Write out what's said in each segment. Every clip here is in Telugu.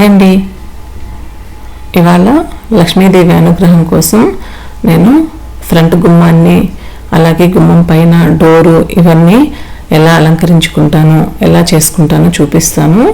హాయ్ అండి. ఇవాళ లక్ష్మీదేవి అనుగ్రహం కోసం నేను ఫ్రంట్ గుమ్మాన్ని అలాగే గుమ్మం పైన డోరు ఇవన్నీ ఎలా అలంకరించుకుంటాను, ఎలా చేసుకుంటానో చూపిస్తాను.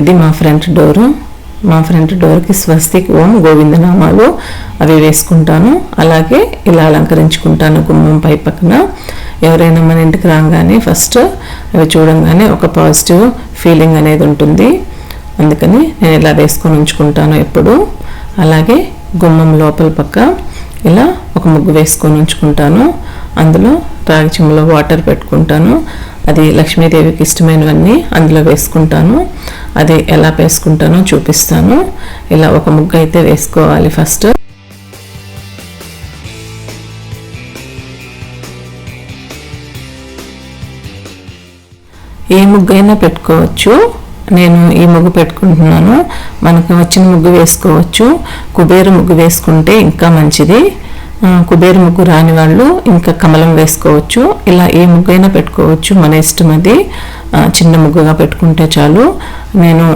ఇది మా ఫ్రంట్ డోరు. మా ఫ్రంట్ డోర్కి స్వస్తిక్, ఓం, గోవిందనామాలు అవి వేసుకుంటాను. అలాగే ఇలా అలంకరించుకుంటాను. గుమ్మం పై పక్కన ఎవరైనా మన ఇంటికి రాగానే ఫస్ట్ అవి చూడంగానే ఒక పాజిటివ్ ఫీలింగ్ అనేది ఉంటుంది. అందుకని నేను ఇలా వేసుకొని ఉంచుకుంటాను ఎప్పుడు. అలాగే గుమ్మం లోపల పక్క ఇలా ఒక ముగ్గు వేసుకొని ఉంచుకుంటాను. అందులో రాగి చెంబులో వాటర్ పెట్టుకుంటాను. అది లక్ష్మీదేవికి ఇష్టమైనవన్నీ అందులో వేసుకుంటాను. అది ఎలా వేసుకుంటానో చూపిస్తాను. ఇలా ఒక ముగ్గు అయితే వేసుకోవాలి ఫస్ట్. ఏ ముగ్గు అయినా పెట్టుకోవచ్చు. నేను ఈ ముగ్గు పెట్టుకుంటున్నాను. మనకు వచ్చిన ముగ్గు వేసుకోవచ్చు. కుబేర ముగ్గు వేసుకుంటే ఇంకా మంచిది. కుబేర ముగ్గు రాని వాళ్ళు ఇంకా కమలం వేసుకోవచ్చు. ఇలా ఏ ముగ్గు అయినా పెట్టుకోవచ్చు, మన ఇష్టం అది. చిన్న ముగ్గుగా పెట్టుకుంటే చాలు. నేను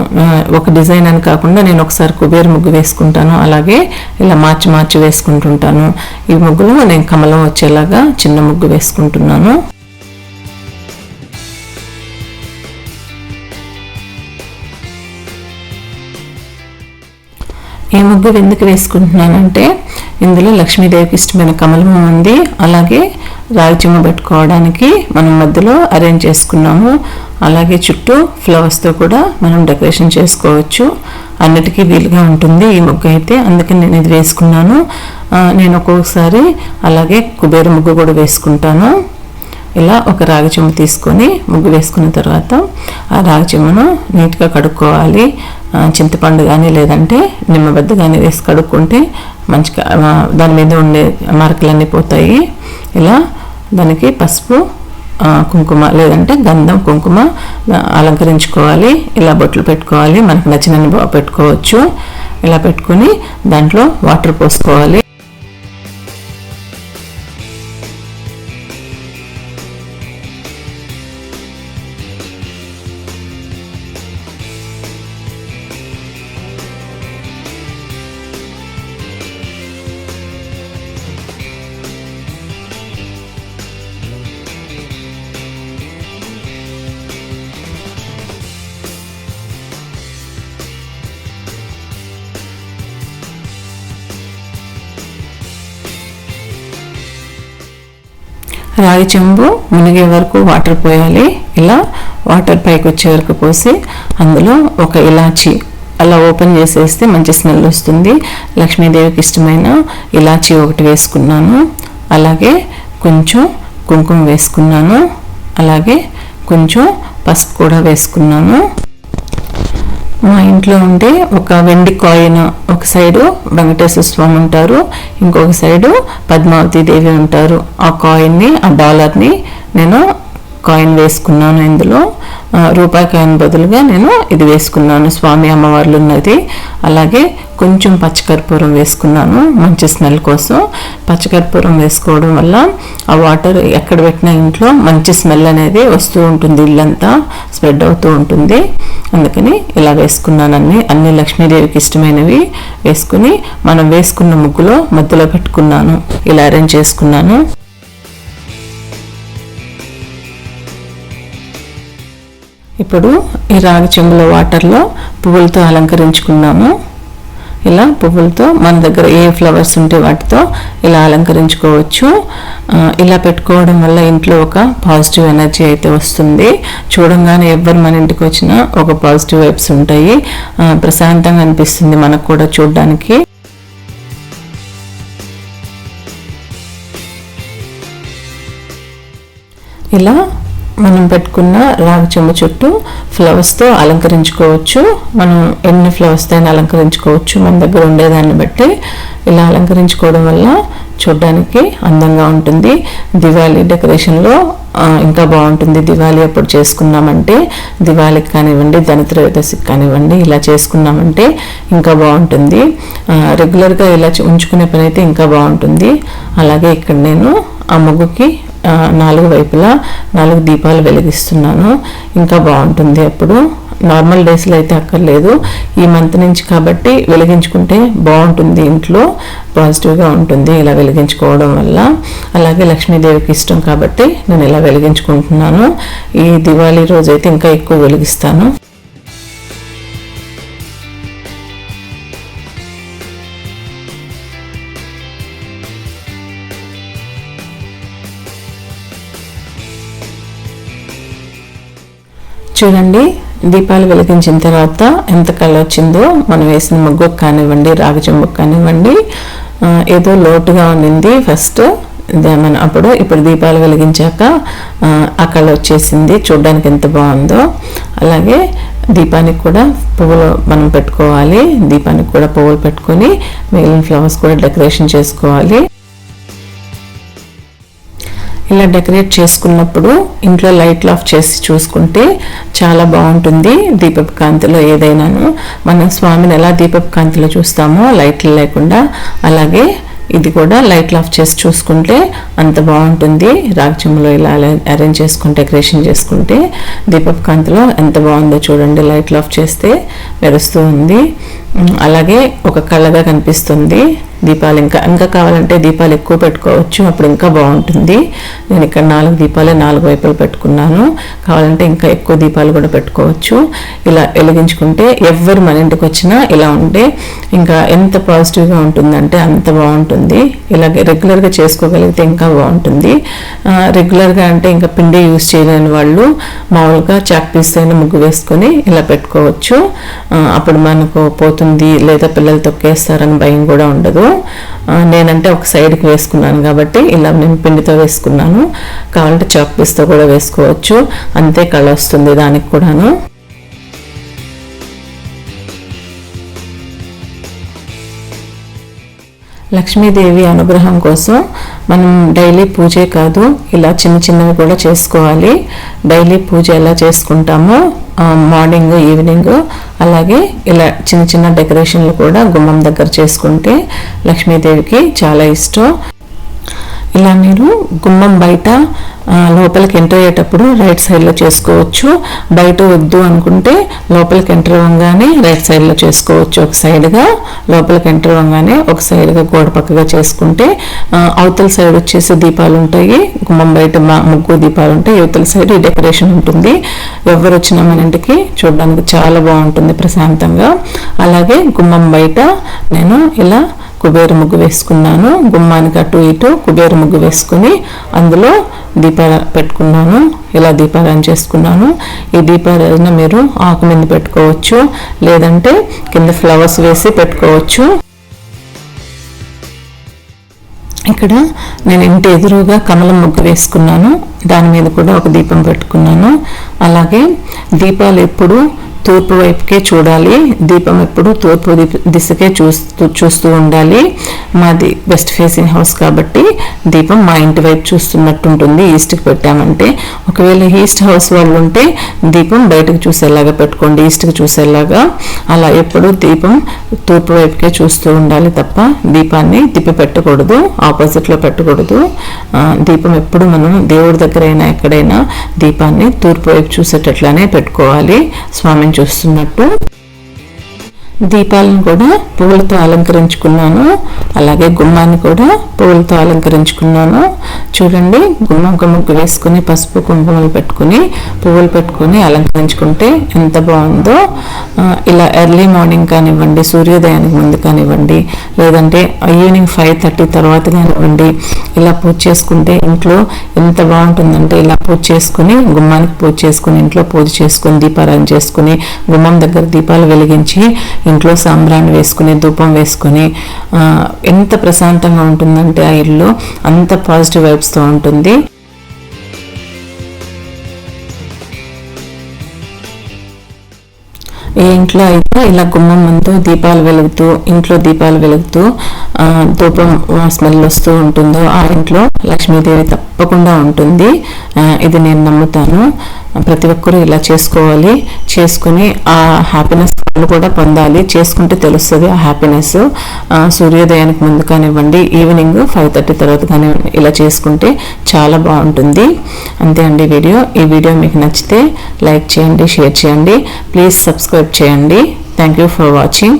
ఒక డిజైన్ అని కాకుండా నేను ఒకసారి కుబేర ముగ్గు వేసుకుంటాను. అలాగే ఇలా మార్చి మార్చి వేసుకుంటుంటాను. ఈ ముగ్గులో నేను కమలం వచ్చేలాగా చిన్న ముగ్గు వేసుకుంటున్నాను. ఈ ముగ్గు ఎందుకు వేసుకుంటున్నానంటే ఇందులో లక్ష్మీదేవికి ఇష్టమైన కమలం ఉంది. అలాగే రాగి చెంబు పెట్టుకోవడానికి మనం మధ్యలో అరేంజ్ చేసుకున్నాము. అలాగే చుట్టూ ఫ్లవర్స్తో కూడా మనం డెకరేషన్ చేసుకోవచ్చు. అన్నిటికీ వీలుగా ఉంటుంది ఈ ముగ్గు అయితే. అందుకని నేను ఇది వేసుకున్నాను. నేను ఒక్కొక్కసారి అలాగే కుబేర ముగ్గు కూడా వేసుకుంటాను. ఇలా ఒక రాగి చెంబు తీసుకొని ముగ్గు వేసుకున్న తర్వాత ఆ రాగి చెంబును నీట్గా కడుక్కోవాలి. చింతపండు కానీ లేదంటే నిమ్మబద్ద కానీ వేసి కడుక్కుంటే మంచిగా దాని మీద ఉండే మరకలన్నీ పోతాయి. ఇలా దానికి పసుపు, కుంకుమ లేదంటే గంధం, కుంకుమ అలంకరించుకోవాలి. ఇలా బొట్లు పెట్టుకోవాలి. మనకు నచ్చినన్ని పెట్టుకోవచ్చు. ఇలా పెట్టుకొని దాంట్లో వాటర్ పోసుకోవాలి. రాగి చెంబు మునిగే వరకు వాటర్ పోయాలి. ఇలా వాటర్ పైకి వచ్చే వరకు పోసి అందులో ఒక ఇలాచి అలా ఓపెన్ చేసేస్తే మంచి స్మెల్ వస్తుంది. లక్ష్మీదేవికి ఇష్టమైన ఇలాచి ఒకటి వేసుకున్నాను. అలాగే కొంచెం కుంకుమ వేసుకున్నాను. అలాగే కొంచెం పసుపు కూడా వేసుకున్నాను. మా ఇంట్లో ఉండే ఒక వెండి కాయిన్, ఒక సైడు వెంకటేశ్వర స్వామి ఉంటారు, ఇంకొక సైడు పద్మావతి దేవి ఉంటారు. ఆ కాయిన్ని, ఆ డాలర్ని నేను కాయిన్ వేసుకున్నాను. ఇందులో రూపాయి కాయిన్ బదులుగా నేను ఇది వేసుకున్నాను. స్వామి అమ్మవార్లు ఉన్నది. అలాగే కొంచెం పచ్చకర్పూరం వేసుకున్నాను మంచి స్మెల్ కోసం. పచ్చకర్పూరం వేసుకోవడం వల్ల ఆ వాటర్ ఎక్కడ పెట్టినా ఇంట్లో మంచి స్మెల్ అనేది వస్తూ ఉంటుంది, ఇల్లంతా స్ప్రెడ్ అవుతూ ఉంటుంది. అందుకని ఇలా వేసుకున్నాను. అన్ని లక్ష్మీదేవికి ఇష్టమైనవి వేసుకుని మనం వేసుకున్న ముగ్గులో మధ్యలో పెట్టుకున్నాను. ఇలా అరేంజ్ చేసుకున్నాను. ఇప్పుడు ఈ రాగి చెంబులో వాటర్లో పువ్వులతో అలంకరించుకున్నాము. ఇలా పువ్వులతో మన దగ్గర ఏ ఫ్లవర్స్ ఉంటే వాటితో ఇలా అలంకరించుకోవచ్చు. ఇలా పెట్టుకోవడం వల్ల ఇంట్లో ఒక పాజిటివ్ ఎనర్జీ అయితే వస్తుంది. చూడంగానే ఎవరు మన ఇంటికి వచ్చినా ఒక పాజిటివ్ వైబ్స్ ఉంటాయి. ప్రశాంతంగా అనిపిస్తుంది మనకు కూడా చూడడానికి. ఇలా మనం పెట్టుకున్న రాగి చెంబు చుట్టూ ఫ్లవర్స్తో అలంకరించుకోవచ్చు. మనం ఎన్ని ఫ్లవర్స్తో అయినా అలంకరించుకోవచ్చు మన దగ్గర ఉండేదాన్ని బట్టి. ఇలా అలంకరించుకోవడం వల్ల చూడడానికి అందంగా ఉంటుంది. దివాళీ డెకరేషన్లో ఇంకా బాగుంటుంది. దివాళీ అప్పుడు చేసుకున్నామంటే, దివాళీకి కానివ్వండి, ధనత్రయోదశికి కానివ్వండి, ఇలా చేసుకున్నామంటే ఇంకా బాగుంటుంది. రెగ్యులర్గా ఇలా ఉంచుకునే పని అయితే ఇంకా బాగుంటుంది. అలాగే ఇక్కడ నేను ఆ ముగ్గుకి 4 వైపులా 4 దీపాలు వెలిగిస్తున్నాను. ఇంకా బాగుంటుంది అప్పుడు. నార్మల్ డేస్లో అయితే అక్కర్లేదు. ఈ మంత్ నుంచి కాబట్టి వెలిగించుకుంటే బాగుంటుంది, ఇంట్లో పాజిటివ్గా ఉంటుంది ఇలా వెలిగించుకోవడం వల్ల. అలాగే లక్ష్మీదేవికి ఇష్టం కాబట్టి నేను ఇలా వెలిగించుకుంటున్నాను. ఈ దివాళీ రోజు అయితే ఇంకా ఎక్కువ వెలిగిస్తాను. చూడండి, దీపాలు వెలిగించిన తర్వాత ఎంత కలర్ వచ్చిందో. మనం వేసిన ముగ్గుకు కానివ్వండి, రాగి చెంబుకు కానివ్వండి, ఏదో లోటుగా ఉన్నింది ఫస్ట్ అప్పుడు. ఇప్పుడు దీపాలు వెలిగించాక ఆ కలర్ వచ్చేసింది. చూడడానికి ఎంత బాగుందో. అలాగే దీపానికి కూడా పువ్వులు మనం పెట్టుకోవాలి. దీపానికి కూడా పువ్వులు పెట్టుకొని మిగిలిన ఫ్లవర్స్ కూడా డెకరేషన్ చేసుకోవాలి. ఇలా డెకరేట్ చేసుకున్నప్పుడు ఇంట్లో లైట్లు ఆఫ్ చేసి చూసుకుంటే చాలా బాగుంటుంది. దీపపు కాంతిలో ఏదైనాను మనం స్వామిని ఎలా దీపపు కాంతిలో చూస్తామో లైట్లు లేకుండా, అలాగే ఇది కూడా లైట్లు ఆఫ్ చేసి చూసుకుంటే అంత బాగుంటుంది. రాగి చెంబులో ఇలా అరేంజ్ చేసుకుని డెకరేషన్ చేసుకుంటే దీపపు కాంతిలో ఎంత బాగుందో చూడండి. లైట్లు ఆఫ్ చేస్తే మెరుస్తూ ఉంది. అలాగే ఒక కళ్ళగా కనిపిస్తుంది. దీపాలు ఇంకా కావాలంటే దీపాలు ఎక్కువ పెట్టుకోవచ్చు, అప్పుడు ఇంకా బాగుంటుంది. నేను ఇక్కడ 4 దీపాలే 4 వైపులు పెట్టుకున్నాను. కావాలంటే ఇంకా ఎక్కువ దీపాలు కూడా పెట్టుకోవచ్చు. ఇలా వెలిగించుకుంటే ఎవరు మన ఇంటికి వచ్చినా ఇలా ఉంటే ఇంకా ఎంత పాజిటివ్గా ఉంటుందంటే అంత బాగుంటుంది. ఇలాగే రెగ్యులర్గా చేసుకోగలిగితే ఇంకా బాగుంటుంది. రెగ్యులర్గా అంటే ఇంకా పిండి యూజ్ చేయలేని వాళ్ళు మామూలుగా చాక్ పీస్ అయినా ముగ్గు వేసుకొని ఇలా పెట్టుకోవచ్చు. అప్పుడు మనకు పోతుంది, లేదా పిల్లలు తొక్కేస్తారని భయం కూడా ఉండదు. నేనంటే ఒక సైడ్కి వేసుకున్నాను కాబట్టి ఇలా నేను పిండితో వేసుకున్నాను. కావాలంటే చాక్ పీస్తో కూడా వేసుకోవచ్చు, అంతే కళ వస్తుంది దానికి కూడాను. లక్ష్మీదేవి అనుగ్రహం కోసం మనం డైలీ పూజే కాదు, ఇలా చిన్న చిన్నవి కూడా చేసుకోవాలి. డైలీ పూజ ఎలా చేసుకుంటామో మార్నింగ్ ఈవినింగ్ అలాగే ఇలా చిన్న చిన్న డెకరేషన్లు కూడా గుమ్మం దగ్గర చేసుకుంటే లక్ష్మీదేవికి చాలా ఇష్టం. ఇలా మీరు గుమ్మం బయట లోపలికి ఎంటర్ అయ్యేటప్పుడు రైట్ సైడ్లో చేసుకోవచ్చు. బయట వద్దు అనుకుంటే లోపలికి ఎంటర్ అవ్వగానే రైట్ సైడ్లో చేసుకోవచ్చు. ఒక సైడ్గా లోపలికి ఎంటర్ అవ్వగానే ఒక సైడ్గా గోడ పక్కగా చేసుకుంటే అవతల సైడ్ వచ్చేసి దీపాలు ఉంటాయి. గుమ్మం బయట ముగ్గు దీపాలు ఉంటాయి, అవతల సైడ్ ఈ డెకరేషన్ ఉంటుంది. ఎవరు వచ్చినా మన ఇంటికి చూడడానికి చాలా బాగుంటుంది ప్రశాంతంగా. అలాగే గుమ్మం బయట నేను ఇలా కుబేర ముగ్గు వేసుకున్నాను. గుమ్మానికి అటు ఇటు కుబేర ముగ్గు వేసుకుని అందులో దీపాలు పెట్టుకున్నాను. ఇలా దీపారాధన చేసుకున్నాను. ఈ దీపారాధన మీరు ఆకు మీద పెట్టుకోవచ్చు, లేదంటే కింద ఫ్లవర్స్ వేసి పెట్టుకోవచ్చు. ఇక్కడ నేను ఇంటి ఎదురుగా కమలం ముగ్గు వేసుకున్నాను, దాని మీద కూడా ఒక దీపం పెట్టుకున్నాను. అలాగే దీపాలు ఎప్పుడు తూర్పు వైపుకే చూడాలి. దీపం ఎప్పుడు తూర్పు దిశకే చూస్తూ ఉండాలి. మాది వెస్ట్ ఫేసింగ్ హౌస్ కాబట్టి దీపం మా ఇంటి వైపు చూస్తున్నట్టు ఉంటుంది. ఈస్ట్కి పెట్టామంటే, ఒకవేళ ఈస్ట్ హౌస్ వాళ్ళు ఉంటే దీపం బయటకు చూసేలాగా పెట్టుకోండి, ఈస్ట్కి చూసేలాగా. అలా ఎప్పుడు దీపం తూర్పు వైపుకే చూస్తూ ఉండాలి తప్ప దీపాన్ని తిప్పి పెట్టకూడదు, ఆపోజిట్లో పెట్టకూడదు. దీపం ఎప్పుడు మనం దేవుడి దగ్గర అయినా ఎక్కడైనా దీపాన్ని తూర్పు వైపు చూసేటట్లానే పెట్టుకోవాలి, స్వామిని చూస్తున్నట్టు. దీపాలను కూడా పువ్వులతో అలంకరించుకున్నాను. అలాగే గుమ్మాన్ని కూడా పువ్వులతో అలంకరించుకున్నాను. చూడండి, గుమ్మం ముగ్గు వేసుకుని పసుపు కుంకుమలు పెట్టుకుని పువ్వులు పెట్టుకుని అలంకరించుకుంటే ఎంత బాగుందో. ఇలా ఎర్లీ మార్నింగ్ కానివ్వండి, సూర్యోదయానికి ముందు కానివ్వండి, లేదంటే ఈవినింగ్ 5:30 తర్వాత కానివ్వండి, ఇలా పూజ చేసుకుంటే ఇంట్లో ఎంత బాగుంటుందంటే, ఇలా పూజ చేసుకుని గుమ్మానికి పూజ చేసుకుని ఇంట్లో పూజ చేసుకుని దీపారాధన చేసుకుని గుమ్మం దగ్గర దీపాలు వెలిగించి ఇంట్లో సాంబ్రాణి వేసుకుని ధూపం వేసుకుని ఎంత ప్రశాంతంగా ఉంటుందంటే ఆ ఇల్లు అంత పాజిటివ్ వైబ్స్తో ఉంటుంది. ఈ ఇంట్లో అయితే ఇలా గుమ్మం ముందు దీపాలు వెలుగుతూ, ఇంట్లో దీపాలు వెలుగుతూ ధూపం స్మెల్ వస్తూ ఉంటుందో ఆ ఇంట్లో లక్ష్మీదేవి తప్పకుండా ఉంటుంది. ఇది నేను నమ్ముతాను. ప్రతి ఒక్కరూ ఇలా చేసుకోవాలి. చేసుకుని ఆ హ్యాపీనెస్ కూడా పొందాలి, చేసుకుంటే తెలుస్తుంది ఆ హ్యాపీనెస్. సూర్యోదయానికి ముందు కానివ్వండి, ఈవినింగ్ 5:30 తర్వాత కానివ్వండి, ఇలా చేసుకుంటే చాలా బాగుంటుంది. అంతే అండి వీడియో. ఈ వీడియో మీకు నచ్చితే లైక్ చేయండి, షేర్ చేయండి, ప్లీజ్ సబ్స్క్రైబ్ చేయండి. Thank you for watching.